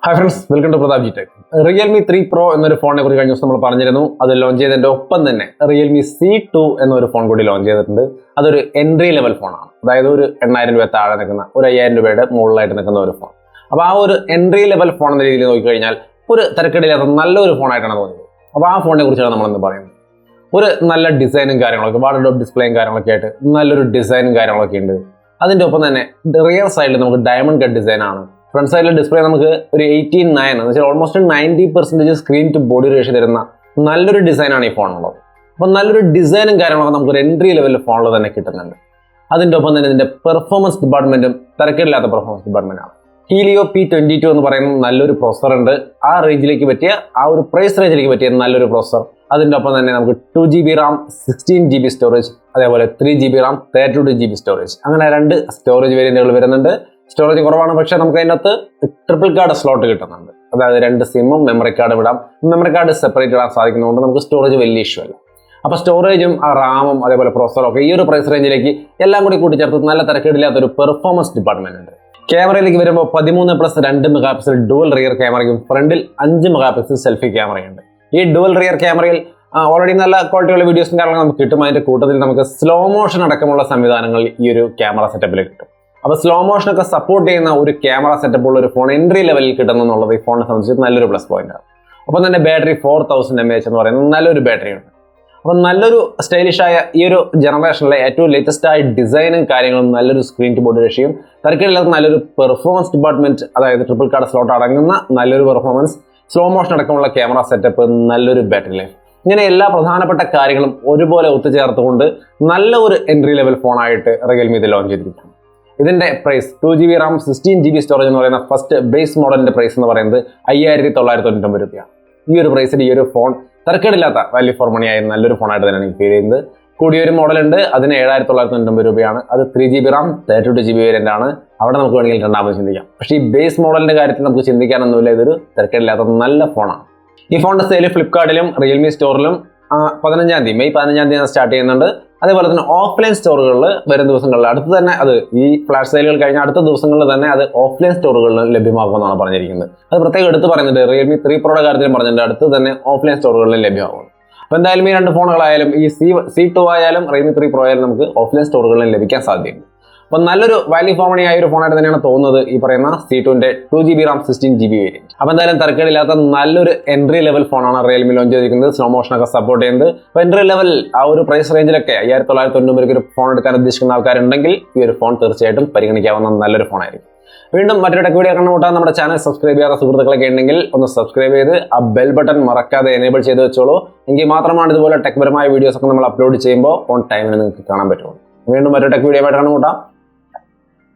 Hi friends, welcome to Pradap G Tech. Realme 3 Pro എന്നൊരു ഫോണിനെ കുറിച്ച് കഴിഞ്ഞ ദിവസം നമ്മൾ പറഞ്ഞിരുന്നു. അത് ലോഞ്ച് ചെയ്തതിന്റെ ഒപ്പം തന്നെ Realme C2 എന്നൊരു ഫോൺ കൂടി ലോഞ്ച് ചെയ്തിട്ടുണ്ട്. അതൊരു എൻട്രി ലെവൽ ഫോണാണ്. അതായത് ഒരു 8000 രൂപ താഴെ നിൽക്കുന്ന ഒരു 5000 രൂപയുടെ മുകളിലായിട്ട് നിൽക്കുന്ന ഒരു ഫോൺ. അപ്പോൾ ആ ഒരു എൻട്രി ലെവൽ ഫോൺ എന്ന രീതിയിൽ നോക്കിക്കഴിഞ്ഞാൽ ഒരു തിരക്കേടില്ലാത്ത നല്ലൊരു ഫോണായിട്ടാണ് തോന്നിയത്. അപ്പോൾ ആ ഫോണിനെ കുറിച്ചാണ് നമ്മളിന്ന് പറയുന്നത്. ഒരു നല്ല ഡിസൈനും കാര്യങ്ങളൊക്കെ വാട്ടർ ഡ്രോപ്പ് ഡിസ്പ്ലേയും കാര്യങ്ങളൊക്കെ ആയിട്ട് നല്ലൊരു ഡിസൈനും കാര്യങ്ങളൊക്കെ ഉണ്ട്. അതിൻ്റെ ഒപ്പം തന്നെ റിയർ സൈഡിൽ നമുക്ക് ഡയമണ്ട് കട്ട് ഡിസൈനാണ്. ഫ്രണ്ട് സൈഡിലെ ഡിസ്പ്ലേ നമുക്ക് ഒരു 18:9 എന്ന് വെച്ചാൽ almost 90% screen to body ratio തരുന്ന നല്ലൊരു ഡിസൈനാണ് ഈ ഫോണുള്ളത്. അപ്പോൾ നല്ലൊരു ഡിസൈനും കാര്യങ്ങളൊക്കെ നമുക്ക് ഒരു എൻട്രി ലെവലിൽ ഫോണിൽ തന്നെ കിട്ടുന്നുണ്ട്. അതിൻ്റെ ഒപ്പം തന്നെ ഇതിൻ്റെ പെർഫോമൻസ് ഡിപ്പാർട്ട്മെൻറ്റും തിരക്കില്ലാത്ത പെർഫോമൻസ് ഡിപ്പാർട്ട്മെൻറ്റാണ്. Helio P22 എന്ന് പറയുന്ന നല്ലൊരു പ്രൊസസർ ഉണ്ട്. ആ റേഞ്ചിലേക്ക് പറ്റിയ ആ ഒരു പ്രൈസ് റേഞ്ചിലേക്ക് പറ്റിയ നല്ലൊരു പ്രൊസസർ. അതിൻ്റെ ഒപ്പം തന്നെ നമുക്ക് 2GB RAM 16GB സ്റ്റോറേജ്, അതേപോലെ 3GB RAM 32GB സ്റ്റോറേജ്, അങ്ങനെ രണ്ട് സ്റ്റോറേജ് വേരിയന്റുകൾ വരുന്നുണ്ട്. സ്റ്റോറേജ് കുറവാണ്, പക്ഷേ നമുക്ക് അതിനകത്ത് ട്രിപ്പിൾ കാർഡ് സ്ലോട്ട് കിട്ടുന്നുണ്ട്. അതായത് രണ്ട് സിമ്മും മെമ്മറി കാർഡ് വിടാം. മെമ്മറി കാർഡ് സെപ്പറേറ്റ് ഇടാൻ സാധിക്കുന്നതുകൊണ്ട് നമുക്ക് സ്റ്റോറേജ് വലിയ ഇഷ്യൂ അല്ല. അപ്പോൾ സ്റ്റോറേജും റാമും അതേപോലെ പ്രൊസസറും ഒക്കെ ഈ ഒരു പ്രൈസ് റേഞ്ചിലേക്ക് എല്ലാം കൂടി കൂട്ടിച്ചേർത്ത് നല്ല തിരക്കേടില്ലാത്തൊരു പെർഫോമൻസ് ഡിപ്പാർട്ട്മെന്റ് ഉണ്ട്. ക്യാമറയിലേക്ക് വരുമ്പോൾ 13+2 മെഗാപിക്സൽ ഡുവൽ റിയർ ക്യാമറയും ഫ്രണ്ടിൽ 5 മെഗാപിക്സൽ സെൽഫി ക്യാമറയുണ്ട്. ഈ ഡുവൽ റിയർ ക്യാമറയിൽ ഓൾറെഡി നല്ല ക്വാളിറ്റിയുള്ള വീഡിയോസും കാര്യങ്ങളും നമുക്ക് കിട്ടും. അതിൻ്റെ കൂട്ടത്തിൽ നമുക്ക് സ്ലോ മോഷൻ അടക്കമുള്ള സംവിധാനങ്ങൾ ഈ ഒരു ക്യാമറ സെറ്റപ്പിൽ കിട്ടും. അപ്പോൾ സ്ലോ മോഷനൊക്കെ സപ്പോർട്ട് ചെയ്യുന്ന ഒരു ക്യാമറ സെറ്റപ്പ് ഉള്ള ഒരു ഫോൺ എൻട്രി ലെവലിൽ കിട്ടുന്നു എന്നുള്ളത് ഈ ഫോണിനെ സംബന്ധിച്ച് നല്ലൊരു പ്ലസ് പോയിന്റ് ആണ്. ഒപ്പം തന്നെ ബാറ്ററി 4000 mAh എന്ന് പറയുന്നത് നല്ലൊരു ബാറ്ററിയുണ്ട്. അപ്പം നല്ലൊരു സ്റ്റൈലിഷായ ഈ ഒരു ജനറേഷനിലെ ഏറ്റവും ലേറ്റസ്റ്റ് ആയ ഡിസൈനും കാര്യങ്ങളും നല്ലൊരു സ്ക്രീൻ ടു ബോഡി റേഷ്യോയും തിരക്കില്ലാത്ത നല്ലൊരു പെർഫോമൻസ് ഡിപ്പാർട്ട്മെന്റ്, അതായത് ട്രിപ്പിൾ കാർഡ് സ്ലോട്ട് അടങ്ങുന്ന നല്ലൊരു പെർഫോമൻസ്, സ്ലോ മോഷൻ അടക്കമുള്ള ക്യാമറ സെറ്റപ്പ്, നല്ലൊരു ബാറ്ററി ലൈഫ്, ഇങ്ങനെ എല്ലാ പ്രധാനപ്പെട്ട കാര്യങ്ങളും ഒരുപോലെ ഒത്തുചേർത്തുകൊണ്ട് നല്ല ഒരു എൻട്രി ലെവൽ ഫോണായിട്ട് റിയൽമി ഇത് ലോഞ്ച് ചെയ്തിരിക്കുകയാണ്. ഇതിന്റെ price 2GB RAM 16GB storage എന്ന് പറയുന്ന ഫസ്റ്റ് ബേസ് മോഡലിന്റെ പ്രൈസ് എന്ന് പറയുന്നത് 5999 രൂപയാണ്. ഈ ഒരു പ്രൈസിൽ ഈ ഒരു ഫോൺ തിരക്കേടില്ലാത്ത വാല്യൂ ഫോർ മണി ആയ നല്ലൊരു ഫോണായിട്ട് തന്നെയാണ് എനിക്ക് ഫീൽ ചെയ്യുന്നത്. കൂടിയൊരു മോഡലുണ്ട്, അതിന് 7999 രൂപയാണ്. അത് 3GB RAM 32GB വേരിയന്റ് ആണ്. അവിടെ നമുക്ക് വേണമെങ്കിൽ രണ്ടാമത് ചിന്തിക്കാം. പക്ഷേ ഈ ബേസ് മോഡലിന്റെ കാര്യത്തിൽ നമുക്ക് ചിന്തിക്കാനൊന്നുമില്ല. ഇതൊരു തിരക്കേടില്ലാത്ത നല്ല ഫോണാണ്. ഈ ഫോണിന്റെ സെയിൽ ഫ്ലിപ്കാർട്ടിലും റിയൽമി സ്റ്റോറിലും മെയ് 15 തീയതി സ്റ്റാർട്ട് ചെയ്യുന്നുണ്ട്. അതേപോലെ തന്നെ ഓഫ്ലൈൻ സ്റ്റോറുകളിൽ വരും ദിവസങ്ങളിൽ അടുത്ത് തന്നെ അത് ഈ ഫ്ലാഷ് സെയിലുകൾ കഴിഞ്ഞ അടുത്ത ദിവസങ്ങളിൽ തന്നെ അത് ഓഫ്ലൈൻ സ്റ്റോറുകളിൽ ലഭ്യമാകുമെന്നാണ് പറഞ്ഞിരിക്കുന്നത്. അത് പ്രത്യേകം എടുത്ത് പറയുന്നുണ്ട്. റിയൽമി 3 പ്രോയുടെ കാര്യത്തിലും പറഞ്ഞിട്ടുണ്ട് അടുത്ത് തന്നെ ഓഫ്ലൈൻ സ്റ്റോറുകളിൽ ലഭ്യമാകും. അപ്പോൾ എന്തായാലും ഈ രണ്ട് ഫോണുകളായാലും ഈ C2 ആയാലും റിയൽമി 3 പ്രോ ആയാലും നമുക്ക് ഓഫ്ലൈൻ സ്റ്റോറുകളിൽ ലഭിക്കാൻ സാധ്യതയുണ്ട്. അപ്പോൾ നല്ലൊരു വാല്യൂ ഫോർ മണി ആയ ഒരു ഫോണായിട്ട് തന്നെയാണ് തോന്നുന്നത് ഈ പറയുന്ന C2ന്റെ 2GB RAM 16GB വേരിയന്റ്. അപ്പോൾ എന്തായാലും തിരക്കേടില്ലാത്ത നല്ലൊരു എൻട്രി ലെവൽ ഫോണാണ് റിയൽമി ലോഞ്ച് ചെയ്തിരിക്കുന്നത്. സ്ലോ മോഷനൊക്കെ സപ്പോർട്ട് ചെയ്യുന്നത്. അപ്പോൾ എൻട്രി ലെവൽ ആ ഒരു പ്രൈസ് റേഞ്ചിലൊക്കെ 5999 ഒരു ഫോൺ എടുക്കാൻ ഉദ്ദേശിക്കുന്ന ആൾക്കാരുണ്ടെങ്കിൽ ഈ ഒരു ഫോൺ തീർച്ചയായിട്ടും പരിഗണിക്കാവുന്ന നല്ലൊരു ഫോണായിരിക്കും. വീണ്ടും മറ്റൊരു ടെക് വീഡിയോ കണ്ടുമുട്ടാൻ നമ്മുടെ ചാനൽ സബ്സ്ക്രൈബ് ചെയ്യാത്ത സുഹൃത്തുക്കളൊക്കെ ഉണ്ടെങ്കിൽ ഒന്ന് സബ്സ്ക്രൈബ് ചെയ്ത് ആ ബെൽ ബട്ടൺ മറക്കാതെ എനേബിൾ ചെയ്ത് വെച്ചോളൂ. എങ്കിൽ മാത്രമാണ് ഇതുപോലെ ടെക് പരമായ വീഡിയോസ് ഒക്കെ നമ്മൾ അപ്ലോഡ് ചെയ്യുമ്പോൾ ഓൺ ടൈമിന് നിങ്ങൾക്ക് കാണാൻ പറ്റുള്ളൂ. വീണ്ടും മറ്റൊരു ടെക് വീഡിയോ ആയിട്ട് കണ്ടുമുട്ടാം.